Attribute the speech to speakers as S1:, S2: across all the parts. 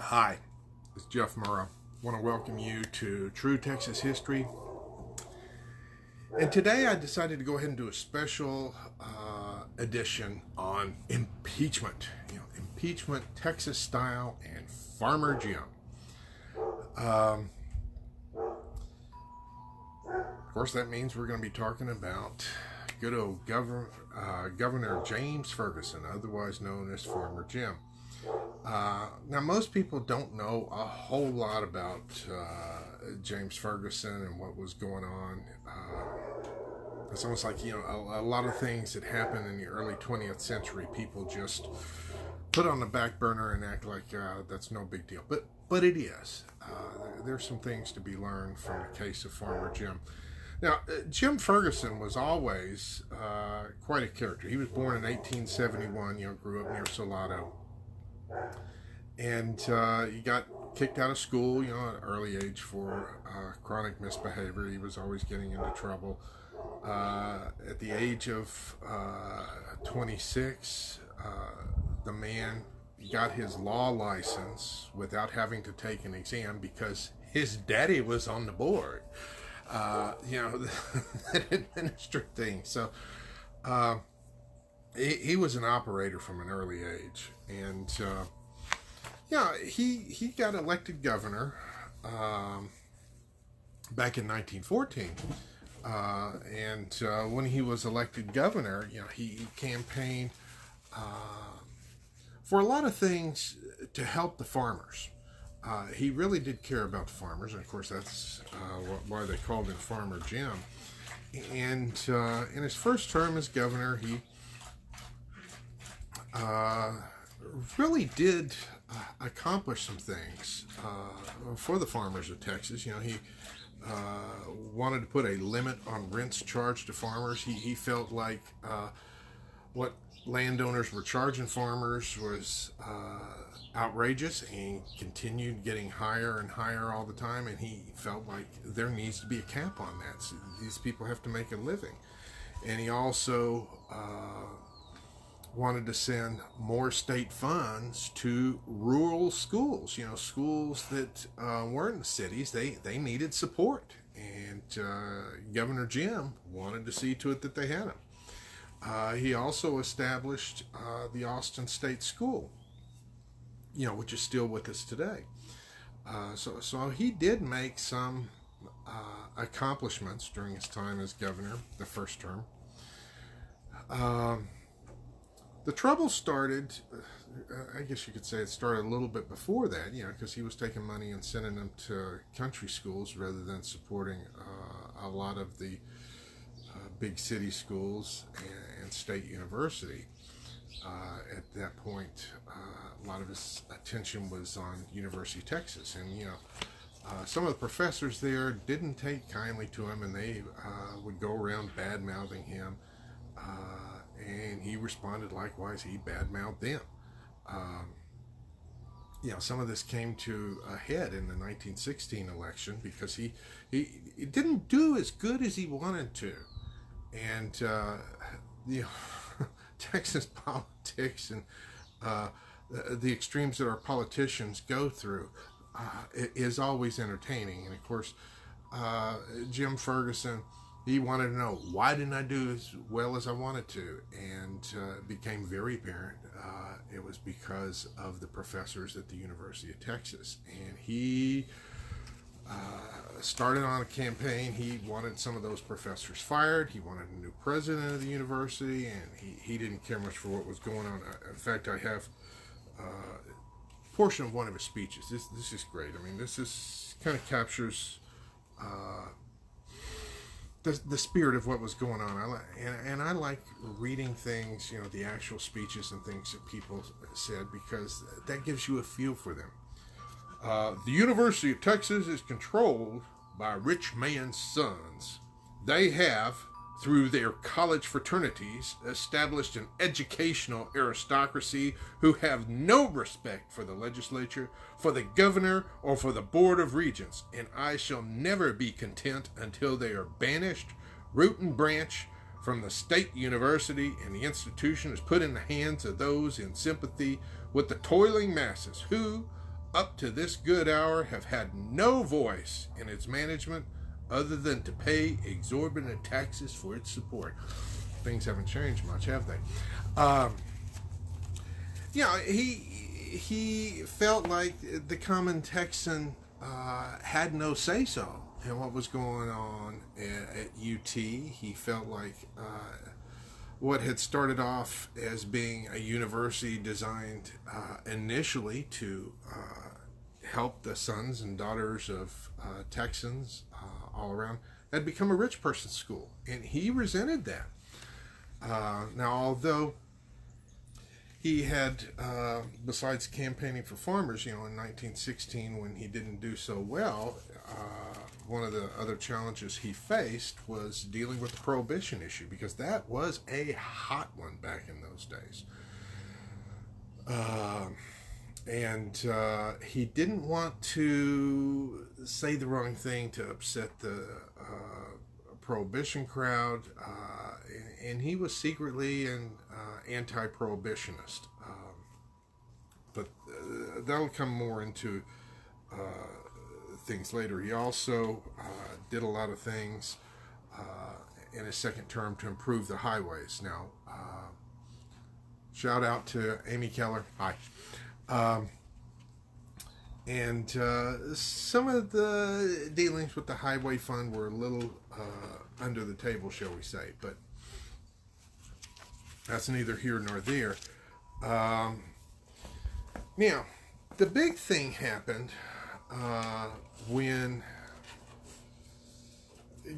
S1: Hi, it's Jeff Murrah. I want to welcome you to True Texas History. And today I decided to go ahead and do a special edition on impeachment. Impeachment, Texas style, and Farmer Jim. Of course, that means we're going to be talking about good old Governor James Ferguson, otherwise known as Farmer Jim. Now, most people don't know a whole lot about James Ferguson and what was going on. It's almost like, a lot of things that happened in the early 20th century, people just put on the back burner and act like that's no big deal. But it is. There's some things to be learned from the case of Farmer Jim. Now, Jim Ferguson was always quite a character. He was born in 1871, grew up near Salado. And he got kicked out of school, at an early age for chronic misbehavior. He was always getting into trouble. At the age of 26, the man got his law license without having to take an exam because his daddy was on the board. That administered thing. So he was an operator from an early age. And he got elected governor back in 1914. And when he was elected governor, he campaigned for a lot of things to help the farmers. He really did care about the farmers, and of course that's why they called him Farmer Jim. And in his first term as governor, he really did accomplish some things for the farmers of Texas. He wanted to put a limit on rents charged to farmers. He felt like what landowners were charging farmers was outrageous and continued getting higher and higher all the time, and he felt like there needs to be a cap on that. So these people have to make a living. And he also wanted to send more state funds to rural schools, schools that weren't in the cities. They needed support, and Governor Jim wanted to see to it that they had them. He also established the Austin State School, which is still with us today. So he did make some accomplishments during his time as governor, the first term. The trouble started, I guess you could say it started a little bit before that, because he was taking money and sending them to country schools rather than supporting a lot of the big city schools and state university. At that point, a lot of his attention was on University of Texas, and some of the professors there didn't take kindly to him, and they would go around bad-mouthing him, and he responded likewise. He bad-mouthed them. Some of this came to a head in the 1916 election because he didn't do as good as he wanted to, and Texas politics and the extremes that our politicians go through is always entertaining. And of course, Jim Ferguson, he wanted to know, why didn't I do as well as I wanted to? And it became very apparent it was because of the professors at the University of Texas. And he started on a campaign. He wanted some of those professors fired. He wanted a new president of the university, and he didn't care much for what was going on. In fact, I have a portion of one of his speeches. This is great. I mean, this is kind of captures the spirit of what was going on. I like reading things, the actual speeches and things that people said, because that gives you a feel for them. The University of Texas is controlled by rich man's sons. They have, through their college fraternities, established an educational aristocracy who have no respect for the legislature, for the governor, or for the board of regents, and I shall never be content until they are banished, root and branch, from the state university, and the institution is put in the hands of those in sympathy with the toiling masses who, up to this good hour, have had no voice in its management other than to pay exorbitant taxes for its support. Things haven't changed much, have they? He felt like the common Texan had no say-so in what was going on at UT. He felt like what had started off as being a university designed initially to help the sons and daughters of Texans all around had become a rich person's school, and he resented that. Now, although he had, besides campaigning for farmers, in 1916 when he didn't do so well, one of the other challenges he faced was dealing with the prohibition issue, because that was a hot one back in those days. And he didn't want to say the wrong thing to upset the prohibition crowd, and he was secretly an anti-prohibitionist. But that'll come more into things later. He also did a lot of things in his second term to improve the highways. Now, shout out to Amy Keller. Hi. And some of the dealings with the highway fund were a little under the table, shall we say, but that's neither here nor there. Now, the big thing happened when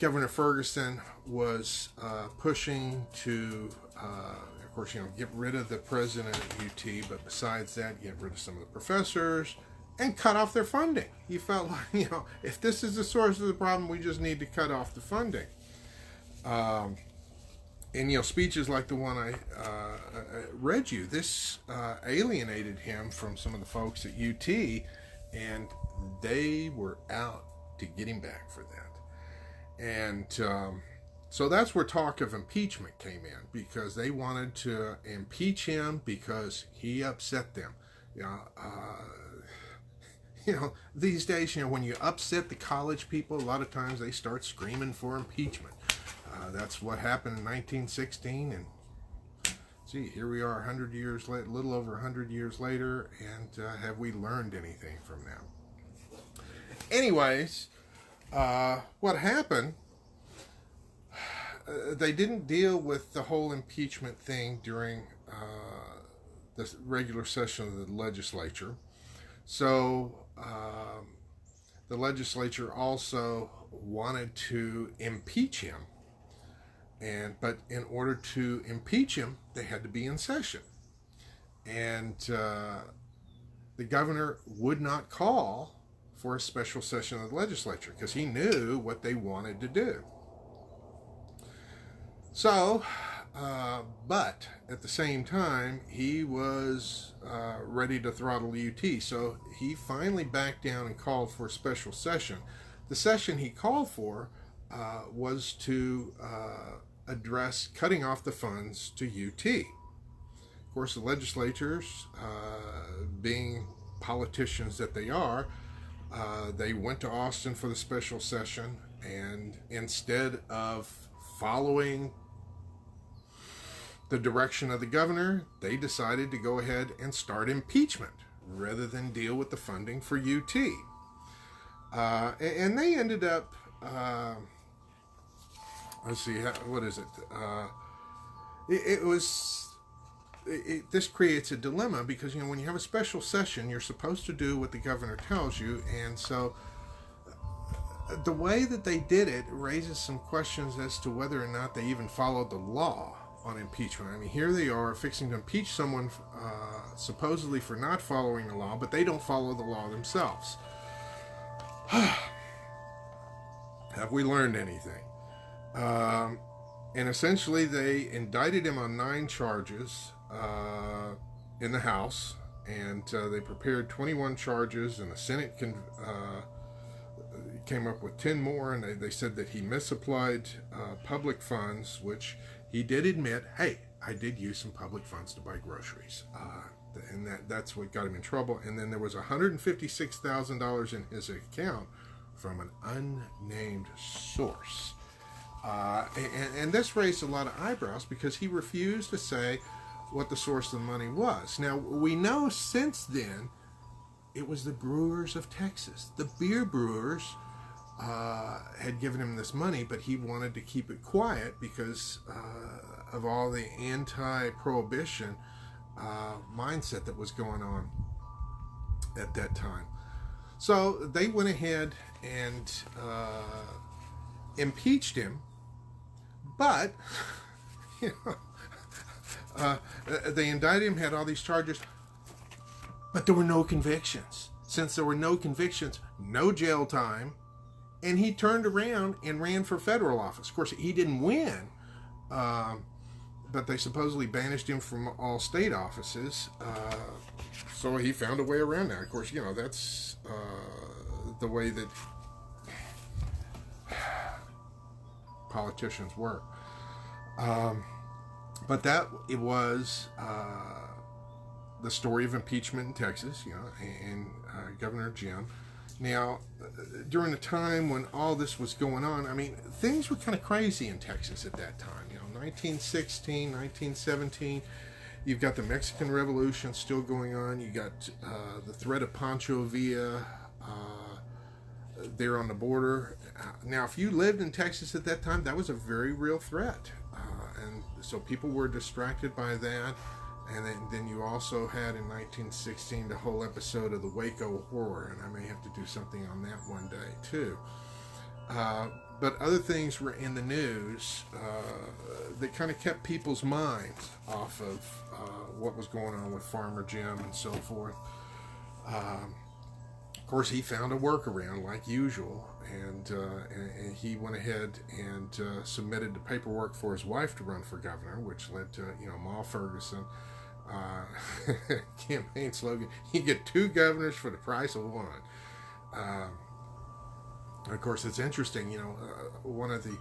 S1: Governor Ferguson was pushing to, of course, get rid of the president of UT, but besides that, get rid of some of the professors and cut off their funding. He felt like, if this is the source of the problem, we just need to cut off the funding. And, speeches like the one I read you, this alienated him from some of the folks at UT, and they were out to get him back for that. And so that's where talk of impeachment came in, because they wanted to impeach him because he upset them. These days, when you upset the college people, a lot of times they start screaming for impeachment. That's what happened in 1916, and here we are 100 years later, a little over 100 years later, and have we learned anything from that? Anyways, what happened, they didn't deal with the whole impeachment thing during the regular session of the legislature. So the legislature also wanted to impeach him. But in order to impeach him, they had to be in session. And the governor would not call for a special session of the legislature because he knew what they wanted to do. So, but at the same time, he was ready to throttle UT. So he finally backed down and called for a special session. The session he called for was to address cutting off the funds to UT. Of course, the legislators, being politicians that they are, they went to Austin for the special session, and instead of following the direction of the governor, they decided to go ahead and start impeachment rather than deal with the funding for UT. And they ended up, let's see, what is it? This creates a dilemma because, when you have a special session, you're supposed to do what the governor tells you. And so the way that they did it raises some questions as to whether or not they even followed the law on impeachment. I mean, here they are fixing to impeach someone supposedly for not following the law, but they don't follow the law themselves. Have we learned anything? And essentially they indicted him on 9 charges in the House, and they prepared 21 charges, and the Senate came up with 10 more, and they said that he misapplied public funds, which he did admit, hey, I did use some public funds to buy groceries. and that's what got him in trouble. And then there was $156,000 in his account from an unnamed source. And this raised a lot of eyebrows because he refused to say what the source of the money was. Now, we know since then it was the brewers of Texas. The beer brewers had given him this money, but he wanted to keep it quiet because of all the anti-prohibition mindset that was going on at that time. So they went ahead and impeached him, but you know, they indicted him, had all these charges, but there were no convictions. Since there were no convictions, no jail time, and he turned around and ran for federal office. Of course, he didn't win, but they supposedly banished him from all state offices, so he found a way around that. Of course, you know, that's the way that politicians work. But that it was the story of impeachment in Texas, you know, and Governor Jim. Now, during the time when all this was going on, I mean, things were kind of crazy in Texas at that time. You know, 1916, 1917, you've got the Mexican Revolution still going on. You got the threat of Pancho Villa there on the border. Now, if you lived in Texas at that time, that was a very real threat. And so people were distracted by that. And then you also had in 1916 the whole episode of the Waco horror, and I may have to do something on that one day too. But other things were in the news that kind of kept people's minds off of what was going on with Farmer Jim and so forth. Of course, he found a workaround like usual, and he went ahead and submitted the paperwork for his wife to run for governor, which led to, you know, Ma Ferguson. Campaign slogan: you get 2 governors for the price of 1. Of course, it's interesting, you know, one of the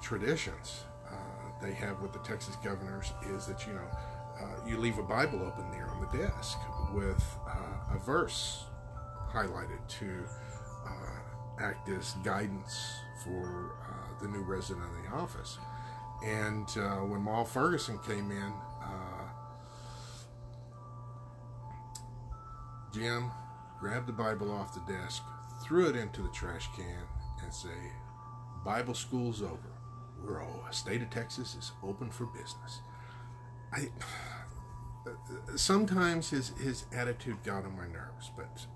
S1: traditions they have with the Texas governors is that, you know, you leave a Bible open there on the desk with a verse highlighted to act as guidance for the new resident of the office. And when Ma Ferguson came in, Jim grabbed the Bible off the desk, threw it into the trash can, and said, "Bible school's over. We're all, state of Texas is open for business." Sometimes his attitude got on my nerves, but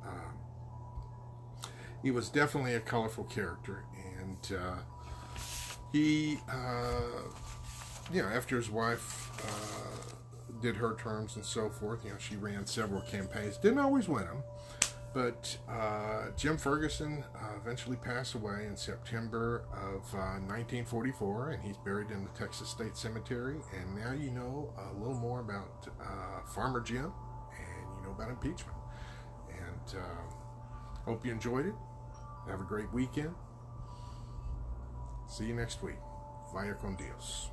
S1: he was definitely a colorful character, and he, you know, after his wife did her terms and so forth, you know, she ran several campaigns, didn't always win them, but Jim Ferguson eventually passed away in September of 1944, and he's buried in the Texas State Cemetery. And now you know a little more about Farmer Jim, and you know about impeachment. And hope you enjoyed it. Have a great weekend. See you next week. Vaya con Dios.